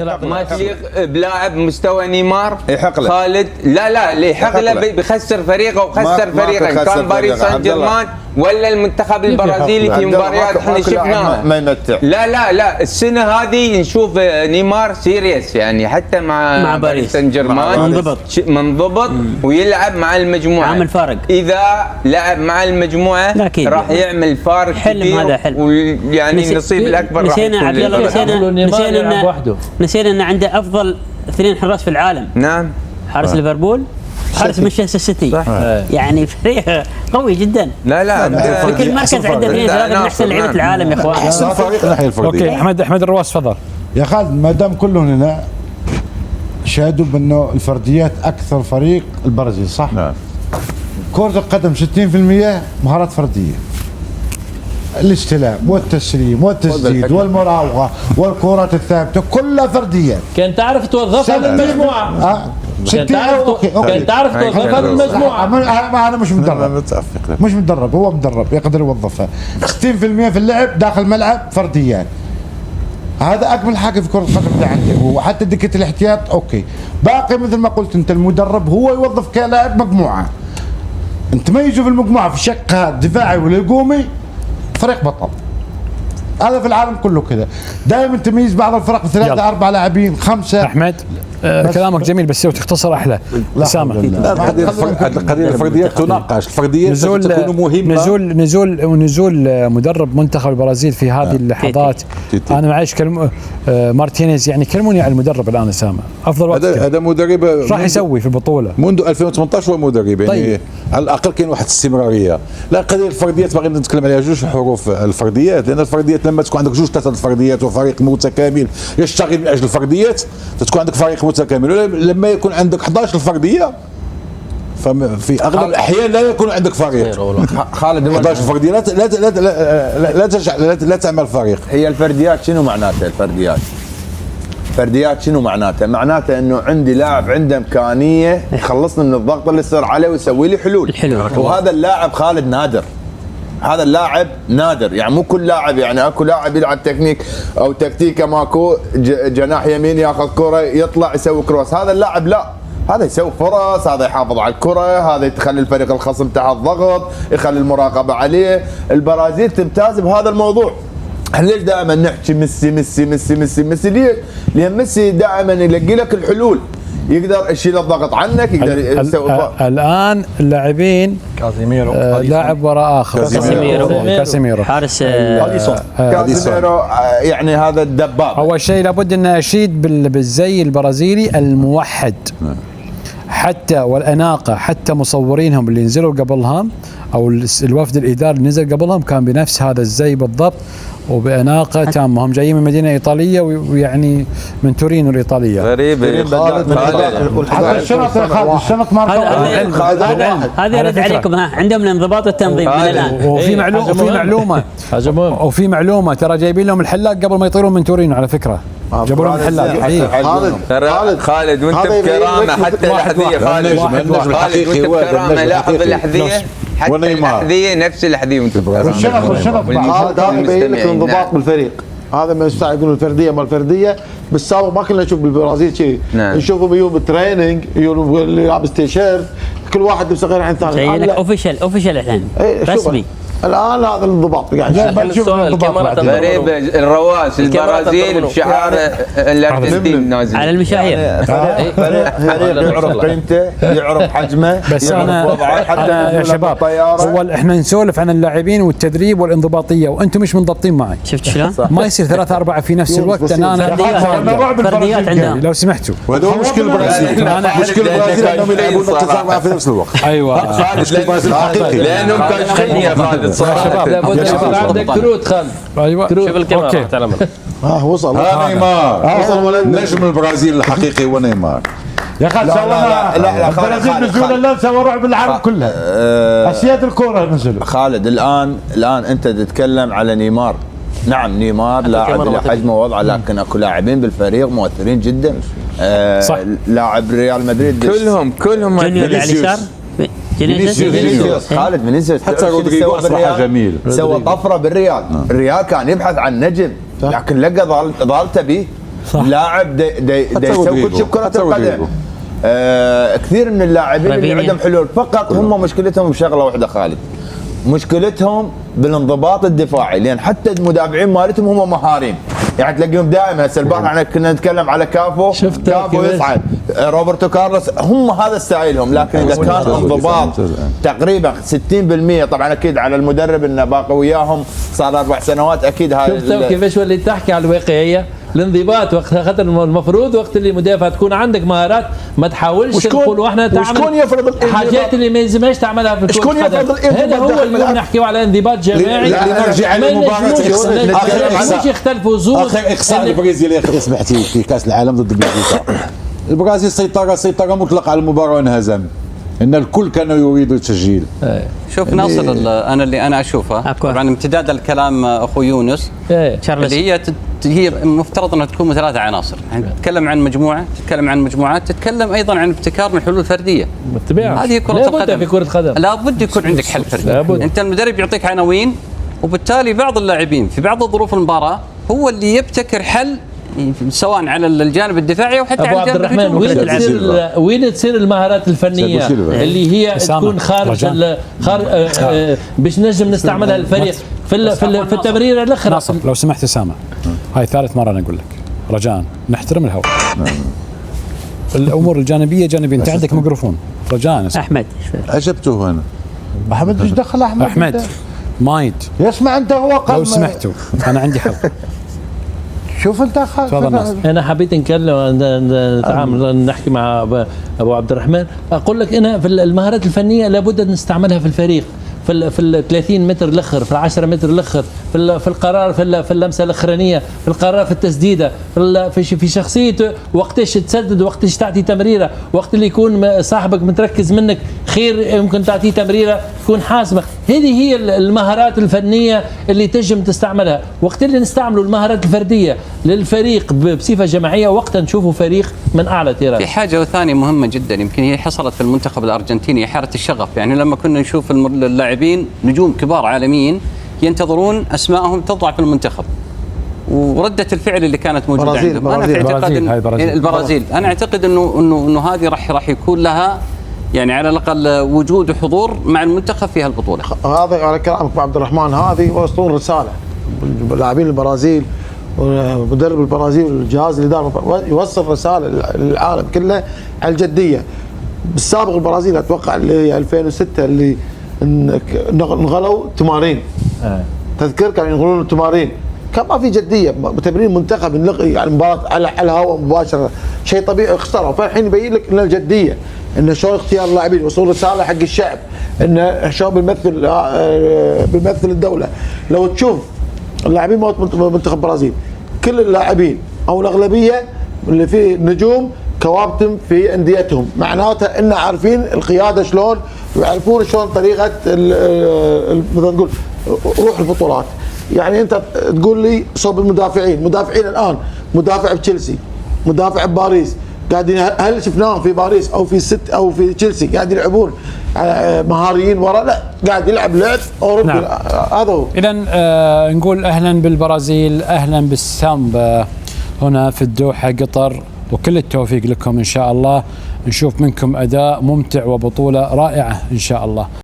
ما تليق بلاعب مستوى نيمار. يحق له خالد لا اللي يحق له بيخسر فريقه وخسر فريقه، كان باريس سان جيرمان ولا المنتخب البرازيلي في مباريات احنا شفناها ما يمتع. لا السنه هذه نشوف نيمار سيريس يعني حتى مع باريس سان جيرمان منضبط ويلعب مع المجموعه، عامل فارق. اذا لعب مع المجموعه راح يعمل فارق حلم هذا حلم، ويعني النصيب الاكبر راح نسينا عبد الله نسينا ان عنده افضل 2 حراس في العالم. نعم، حارس ليفربول، حارس مانشستر سيتي، يعني فريق قوي جدا. لا في كل مركز عنده 2 3 من احسن لعيبه العالم يا اخوان. احسن فريق ناحيه الفرديه. اوكي احمد الرواس تفضل. يا خالد، ما دام كلهم هنا شهدوا بانه الفرديات اكثر فريق البرازيل، صح؟ نعم. كرة القدم 60% مهارات فردية، الاستلام والتسليم والتسديد والمراوغة والكرات الثابتة كلها فرديات. كان تعرف توظفها بالمجموعة. كان تعرف توظفها بالمجموعة. أنا مش مدرب. مش مدرب، هو مدرب يقدر يوظفها. 60% في اللعب داخل الملعب فرديات. هذا اجمل حاجه في كره القدم اللي عندك، وحتى دكه الاحتياط اوكي. باقي مثل ما قلت انت، المدرب هو يوظف كلاعب مجموعه. انت ميزوا في المجموعه في الشق هذا الدفاعي والهجومي فريق بطل. هذا في العالم كله كذا، دائما تميز بعض الفرق ب3 4 لاعبين 5. احمد كلامك جميل بس لو تختصر احلى. اسامه، القضيه الفرديات تناقش، الفرديات تكون مهمه. نزول مدرب منتخب البرازيل في هذه اللحظات. انا معيش مارتينيز، يعني كلموني على المدرب الان. اسامه افضل وقت هذا مدرب راح يسوي في البطوله منذ 2018 هو مدرب، يعني طيب. على الاقل كاين واحد الاستمراريه. لا، قضيه الفرديات باغي نتكلم عليها جوج حروف الفرديات، لان الفرديات لما تكون عندك 2 3 الفرديات وفريق متكامل يشتغل من اجل الفرديات تكون عندك فريق متكامل. لما يكون عندك 11 الفرديه ففي اغلب الاحيان لا يكون عندك فريق. خالد 11 فرديه لا تعمل فريق. هي الفرديات شنو معناتها؟ الفرديات شنو معناتها؟ معناتها انه عندي لاعب عنده امكانيه يخلصني من الضغط اللي يصير عليه ويسوي لي حلول. وهذا اللاعب خالد نادر. هذا اللاعب نادر، يعني مو كل لاعب، يعني اكو لاعب يلعب تكنيك او تكتيكه ماكو، جناح يمين ياخذ كره يطلع يسوي كروس. هذا اللاعب لا، هذا يسوي فرص، هذا يحافظ على الكره، هذا يخلي الفريق الخصم تحت ضغط، يخلي المراقبه عليه. البرازيل تمتاز بهذا الموضوع. ليش دائما نحكي ميسي ميسي ميسي ميسي ميسي؟ ليه؟ لان ميسي دائما يلقي لك الحلول، يقدر يشيل الضغط عنك، يقدر يسوي. الان اللاعبين كازيميرو لاعب وراء اخر، كازيميرو حارس كازيميرو، يعني هذا الدباب. اول شيء لابد ان اشيد بالزي البرازيلي الموحد حتى والاناقه، حتى مصورينهم اللي نزلوا قبلهم او الوفد الاداري اللي نزل قبلهم كان بنفس هذا الزي بالضبط وباناقه تامه. هم جايين من مدينه ايطاليه ويعني من تورينو الايطاليه. غريب. حتى الشنط ماركه. هذا يرد عليكم. عندهم الانضباط والتنظيم من الان. وفي معلومه ترى جايبين لهم الحلاق قبل ما يطيرون من تورينو على فكره. جابوا لهم الحلاق. خالد وانت بكرامه حتى الاحذيه. خالد وانت بكرامه لاحظ الاحذيه حتى الاحذيه نفس الاحذيه وانت والشنط. هذا يبين لك الانضباط بالفريق. هذا ما يستطيع يقولون الفرديه ما الفرديه، بالسابق ما كنا نشوف بالبرازيل شيء. نشوفهم يوم بالتريننج يقولوا اللي لابس تيشيرت كل واحد لبسه غير عن الثاني. شيء لك اوفيشال الحين رسمي. الان هذا الانضباط قاعد غريب. الرواس البرازيل بشعار الارجنتين نازل على المشاهير. يعرف قيمته، يعرف حجمه، بس انا حتى يا شباب اول احنا نسولف عن اللاعبين والتدريب والانضباطيه وانتم مش منضبطين معي. شفت شلون؟ ما يصير 3 4 في نفس الوقت. انا فرديات عندهم لو سمحتوا. وهذا هو مشكل البرازيل. مشكل البرازيل انهم يلعبون 3 4 في نفس الوقت. ايوه مشكل البرازيل حقيقي لانهم كاشخين يا خالد. لابد يكون عندك كروت خالد. ايوه شوف الكاميرا. وصل. نيمار نجم البرازيل الحقيقي هو نيمار. يا اخي لا البرازيل نزلوا اللمسه سووا رعب العالم كلها. اسياد الكوره نزلوا. خالد الان انت تتكلم على نيمار. نعم نيمار لاعب له حجمه ووضعه، لكن اكو لاعبين بالفريق مؤثرين جدا. صح. لاعب ريال مدريد كلهم جونيور على اليسار. فينيسيوس خالد فينيسيوس حتى رودريجو اصبح جميل، سوى طفره بالريال. الريال كان يبحث عن نجم لكن لقى ضالته به. لاعب يسوي كل شيء بكرة القدم. كثير من اللاعبين اللي عندهم حلول، فقط هم مشكلتهم بشغله واحده خالد، مشكلتهم بالانضباط الدفاعي، لان حتى المدافعين مالتهم هم مهارين، يعني تلاقيهم دائما. هسه البارحه احنا كنا نتكلم على كافو يصعد، روبرتو كارلوس، هم هذا ستايلهم. لكن اذا كان انضباط تقريبا 60%، طبعا اكيد على المدرب انه باقي وياهم صار 4 سنوات، اكيد هاي شفت كيفاش ولي تحكي على الواقعيه، الانضباط وقت خاطر المفروض وقت اللي مدافع تكون عندك مهارات ما تحاولش تقول واحنا تعمل حاجات اللي ما يلزمهاش تعملها في الكرة القدم. هذا هو اليوم نحكيو على انضباط جماعي. نرجع للمباراة مش يختلفوا زوج. اخر اقصاء البرازيل يا اخي سمحتي في كاس العالم ضد بلجيكا، البرازيل سيطرة مطلقة على المباراة وانهزم، ان الكل كانوا يريدوا التسجيل. شوف ناصر، انا اللي اشوفه طبعا امتداد الكلام اخو يونس، اللي هي مفترض انها تكون 3 عناصر، يعني تتكلم عن مجموعه، تتكلم عن مجموعات، تتكلم ايضا عن ابتكار من حلول فرديه. هذه كرة القدم، في كرة قدم لابد يكون عندك حل فردي. انت المدرب يعطيك عناوين، وبالتالي بعض اللاعبين في بعض الظروف المباراه هو اللي يبتكر حل، سواء على الجانب الدفاعي او حتى على الجانب الهجومي. وين تصير المهارات الفنيه اللي هي تكون خارج باش نجم نستعملها الفريق في التمريره الاخرى. ناصر لو سمحت اسامه، هاي ثالث مره انا اقول لك رجاء نحترم الهواء. الامور الجانبيه جانبيه. انت عندك ميكروفون رجاء. احمد عجبته انا. احمد ايش دخل احمد مايد يسمع انت هو لو سمحتوا انا عندي حق. شوف انت انا حبيت نتعامل نحكي مع ابو عبد الرحمن، اقول لك انا في المهارات الفنيه لابد ان نستعملها في الفريق، في ال 30 متر الاخر، في ال 10 متر الاخر، في القرار، في اللمسه الاخرانيه، في القرار، في التسديده، في شخصيته، وقتاش تسدد، وقتاش تعطي تمريره، وقت اللي يكون صاحبك متركز منك خير يمكن تعطيه تمريره تكون حاسمه. هذه هي المهارات الفنيه اللي تنجم تستعملها. وقت اللي نستعملوا المهارات الفرديه للفريق بصفه جماعيه، وقتها نشوفوا فريق من اعلى تيران. في حاجه ثانيه مهمه جدا يمكن هي حصلت في المنتخب الارجنتيني، حاله الشغف. يعني لما كنا نشوف اللاعبين نجوم كبار عالميين ينتظرون اسمائهم تضع في المنتخب، وردة الفعل اللي كانت موجودة عندهم، انا في اعتقاد البرازيل انا اعتقد انه هذه راح يكون لها يعني على الاقل وجود وحضور مع المنتخب في هالبطولة. هذا على كلامك عبد الرحمن، هذه يوصلون رسالة لاعبين البرازيل ومدرب البرازيل والجهاز الاداري يوصل رسالة للعالم كله على الجدية. بالسابق البرازيل اتوقع اللي هي 2006 اللي انغلوا تمارين، تذكر كانوا ينغلون التمارين، كان ما في جديه، تمرين منتخب نلغي يعني مباراه على الهواء مباشره، شيء طبيعي اخسروا. فالحين يبين لك ان الجديه، ان شلون اختيار اللاعبين، وصول رساله حق الشعب ان شلون بيمثل الدوله. لو تشوف اللاعبين منتخب البرازيل كل اللاعبين او الاغلبيه اللي فيه نجوم كوابتم في انديتهم، معناته ان عارفين القياده شلون، ويعرفون شلون طريقه مثلا نقول روح البطولات. يعني انت تقول لي صوب مدافعين الان، مدافع بتشيلسي، مدافع بباريس، قاعدين هل شفناهم في باريس او في او في تشيلسي قاعد يلعبون مهاريين ورا؟ لا، قاعد يلعب لعب اوروبي. نعم. هذا هو. اذا نقول اهلا بالبرازيل، اهلا بالسامبا هنا في الدوحه قطر، وكل التوفيق لكم ان شاء الله. نشوف منكم اداء ممتع وبطوله رائعه ان شاء الله.